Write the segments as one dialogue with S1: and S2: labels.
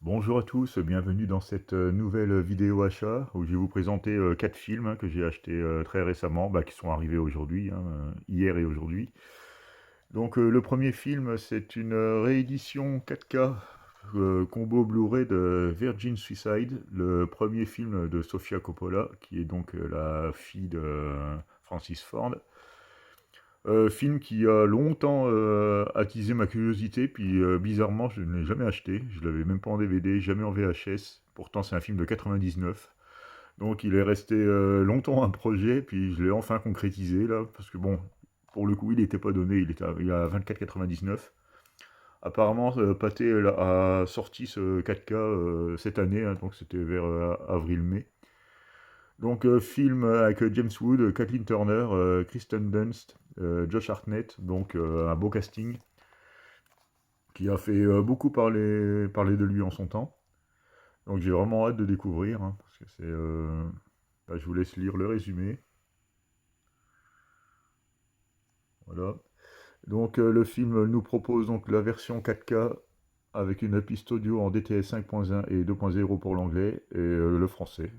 S1: Bonjour à tous, bienvenue dans cette nouvelle vidéo achat où je vais vous présenter 4 films que j'ai achetés très récemment, qui sont arrivés aujourd'hui, hier et aujourd'hui. Donc le premier film, c'est une réédition 4K combo Blu-ray de Virgin Suicide, le premier film de Sofia Coppola, qui est donc la fille de Francis Ford. Film qui a longtemps attisé ma curiosité, puis bizarrement je ne l'ai jamais acheté, je l'avais même pas en DVD, jamais en VHS, pourtant c'est un film de 99, donc il est resté longtemps un projet, puis je l'ai enfin concrétisé là, parce que bon, pour le coup il n'était pas donné, il est à 24,99. Apparemment Pathé a sorti ce 4K cette année, donc c'était vers avril-mai. Donc film avec James Wood, Kathleen Turner, Kristen Dunst, Josh Hartnett, donc un beau casting qui a fait beaucoup parler de lui en son temps. Donc j'ai vraiment hâte de découvrir, parce que je vous laisse lire le résumé. Voilà. Donc le film nous propose donc la version 4K avec une piste audio en DTS 5.1 et 2.0 pour l'anglais et le français,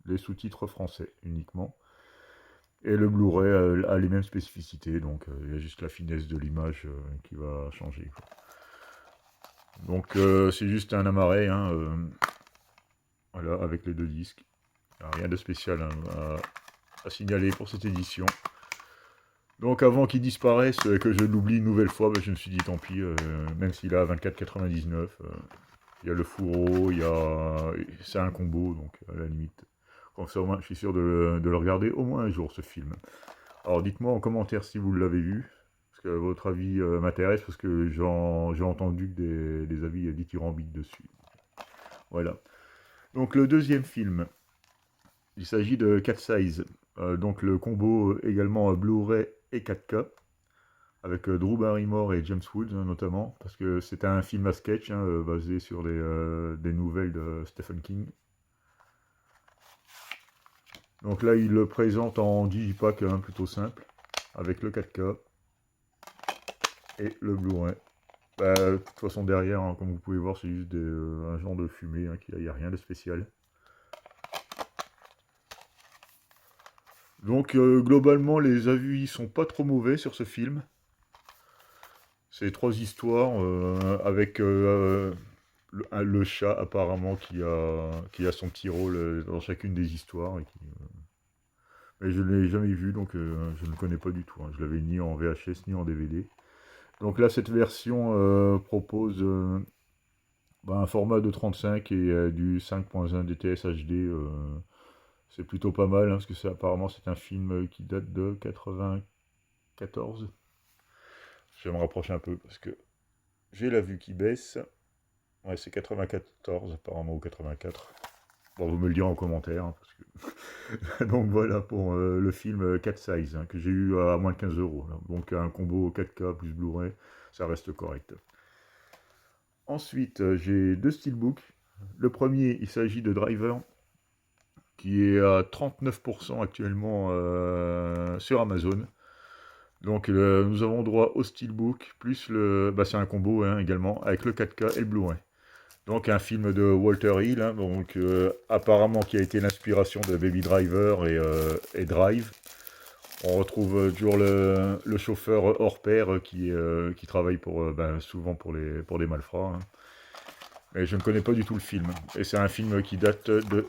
S1: les sous-titres français uniquement. Et le Blu-ray a les mêmes spécificités, donc il y a juste la finesse de l'image qui va changer, quoi. Donc c'est juste un amarré, voilà, avec les deux disques. Rien de spécial à signaler pour cette édition. Donc avant qu'il disparaisse, que je l'oublie une nouvelle fois, je me suis dit tant pis, même s'il est à 24,99, il y a le fourreau, c'est un combo, donc à la limite. Comme ça, au moins, je suis sûr de le regarder au moins un jour, ce film. Alors dites-moi en commentaire si vous l'avez vu, parce que votre avis m'intéresse, parce que j'ai entendu des avis dithyrambiques dessus. Voilà. Donc le deuxième film, il s'agit de Cat Size, donc le combo également Blu-ray et 4K, avec Drew Barrymore et James Woods notamment, parce que c'est un film à sketch basé sur des nouvelles de Stephen King. Donc là, il le présente en digipack plutôt simple, avec le 4K et le Blu-ray. De toute façon, derrière, comme vous pouvez voir, c'est juste un genre de fumée, il n'y a rien de spécial. Donc, globalement, les avis sont pas trop mauvais sur ce film. C'est trois histoires avec le chat, apparemment, qui a son petit rôle dans chacune des histoires. Mais je ne l'ai jamais vu, donc je ne le connais pas du tout. Je l'avais ni en VHS ni en DVD. Donc là, cette version propose un format de 35 et du 5.1 DTS HD. C'est plutôt pas mal, parce que apparemment c'est un film qui date de 94. Je vais me rapprocher un peu, parce que j'ai la vue qui baisse. Ouais, c'est 94 apparemment, ou 84. Bon, vous me le direz en commentaire, parce que... Donc voilà pour le film 4 Size, que j'ai eu à moins de 15 euros. Donc un combo 4K plus Blu-ray, ça reste correct. Ensuite, j'ai deux steelbooks. Le premier, il s'agit de Driver, qui est à 39% actuellement sur Amazon. Donc nous avons droit au steelbook, plus c'est un combo également, avec le 4K et le Blu-ray. Donc un film de Walter Hill, donc apparemment qui a été l'inspiration de Baby Driver et Drive. On retrouve toujours le chauffeur hors pair qui travaille souvent pour des malfrats. Mais je ne connais pas du tout le film. Et c'est un film qui date de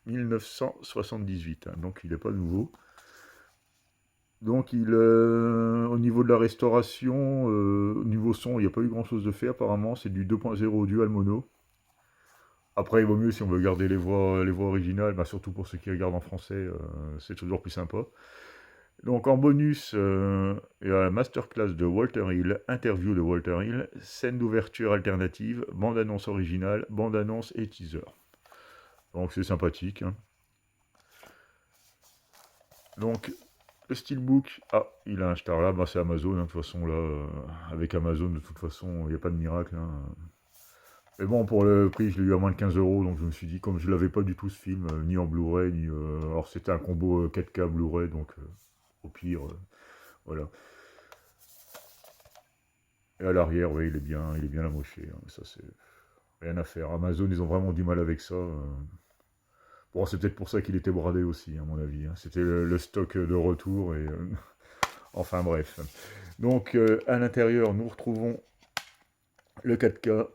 S1: 1978, donc il n'est pas nouveau. Donc au niveau de la restauration, au niveau son, il n'y a pas eu grand chose de fait apparemment, c'est du 2.0 dual mono. Après, il vaut mieux si on veut garder les voix originales, surtout pour ceux qui regardent en français, c'est toujours plus sympa. Donc en bonus, il y a la masterclass de Walter Hill, interview de Walter Hill, scène d'ouverture alternative, bande-annonce originale, bande-annonce et teaser. Donc c'est sympathique. Donc le steelbook, il a un star là, c'est Amazon, de toute façon là, avec Amazon de toute façon, il n'y a pas de miracle. Mais bon, pour le prix, je l'ai eu à moins de 15 euros, donc je me suis dit, comme je l'avais pas du tout ce film, ni en Blu-ray, ni... alors c'était un combo 4K Blu-ray, donc au pire, voilà. Et à l'arrière, oui, il est bien amoché, ça c'est... Rien à faire. Amazon, ils ont vraiment du mal avec ça. Bon, c'est peut-être pour ça qu'il était bradé aussi, à mon avis, hein. C'était le stock de retour et enfin bref. Donc à l'intérieur, nous retrouvons le 4K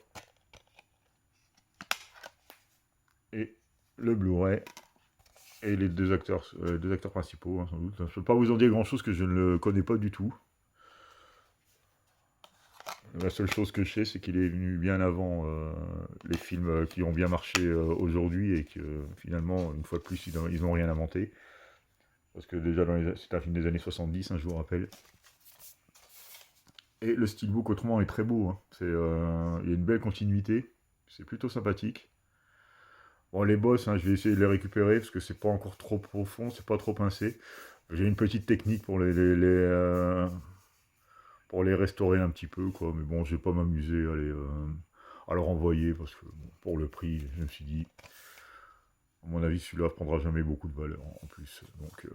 S1: et le Blu-ray et les deux acteurs principaux, hein, sans doute. Je ne peux pas vous en dire grand-chose que je ne le connais pas du tout. La seule chose que je sais, c'est qu'il est venu bien avant les films qui ont bien marché aujourd'hui et que finalement, une fois de plus, ils n'ont rien inventé. Parce que déjà, c'est un film des années 70, hein, je vous rappelle. Et le steelbook, autrement, est très beau, hein. Il y a une belle continuité. C'est plutôt sympathique. Bon, les boss, hein, je vais essayer de les récupérer parce que c'est pas encore trop profond, c'est pas trop pincé. J'ai une petite technique pour les restaurer un petit peu, quoi. Mais bon, je vais pas m'amuser à leur envoyer parce que bon, pour le prix, je me suis dit, à mon avis, celui-là prendra jamais beaucoup de valeur en plus. Donc,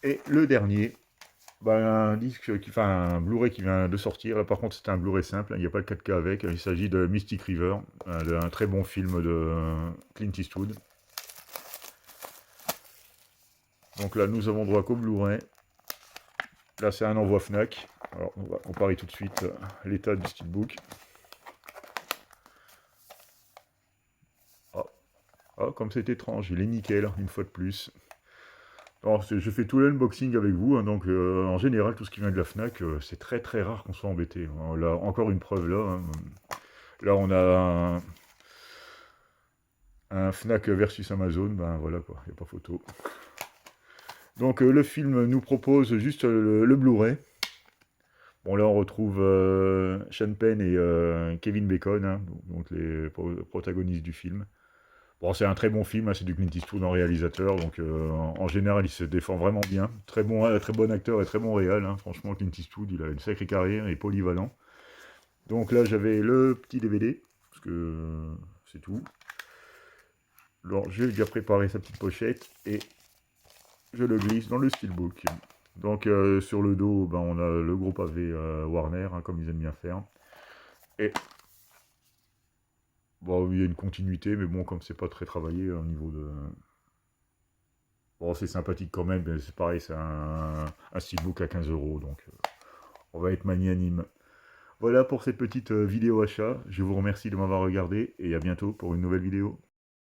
S1: et le dernier, bah, enfin, un Blu-ray qui vient de sortir. Là, par contre, c'est un Blu-ray simple, hein, il n'y a pas le 4K avec. Il s'agit de Mystic River, un très bon film de Clint Eastwood. Donc là, nous avons droit qu'au Blu-ray. Là, c'est un envoi Fnac. Alors, on va comparer tout de suite l'état du steelbook. Ah, ah, comme c'est étrange, il est nickel, une fois de plus. Alors, je fais tout l'unboxing avec vous, hein, donc en général, tout ce qui vient de la Fnac, c'est très très rare qu'on soit embêté. Là, encore une preuve là. Hein. Là, on a un Fnac versus Amazon, ben voilà quoi, il n'y a pas photo. Donc le film nous propose juste le Blu-ray. Bon là on retrouve Sean Penn et Kevin Bacon, hein, donc les protagonistes du film. Bon c'est un très bon film, hein, c'est du Clint Eastwood en réalisateur, donc en général il se défend vraiment bien. Très bon acteur et très bon réal, hein. Franchement Clint Eastwood il a une sacrée carrière, il est polyvalent. Donc là j'avais le petit DVD, parce que c'est tout. Alors j'ai déjà préparé sa petite pochette et je le glisse dans le steelbook. Donc sur le dos, ben, on a le gros pavé Warner, hein, comme ils aiment bien faire. Et bon, il y a une continuité, mais bon, comme c'est pas très travaillé au niveau de... Bon, c'est sympathique quand même, mais c'est pareil, c'est un steelbook à 15 €, donc on va être magnanime. Voilà pour cette petite vidéo achat. Je vous remercie de m'avoir regardé et à bientôt pour une nouvelle vidéo.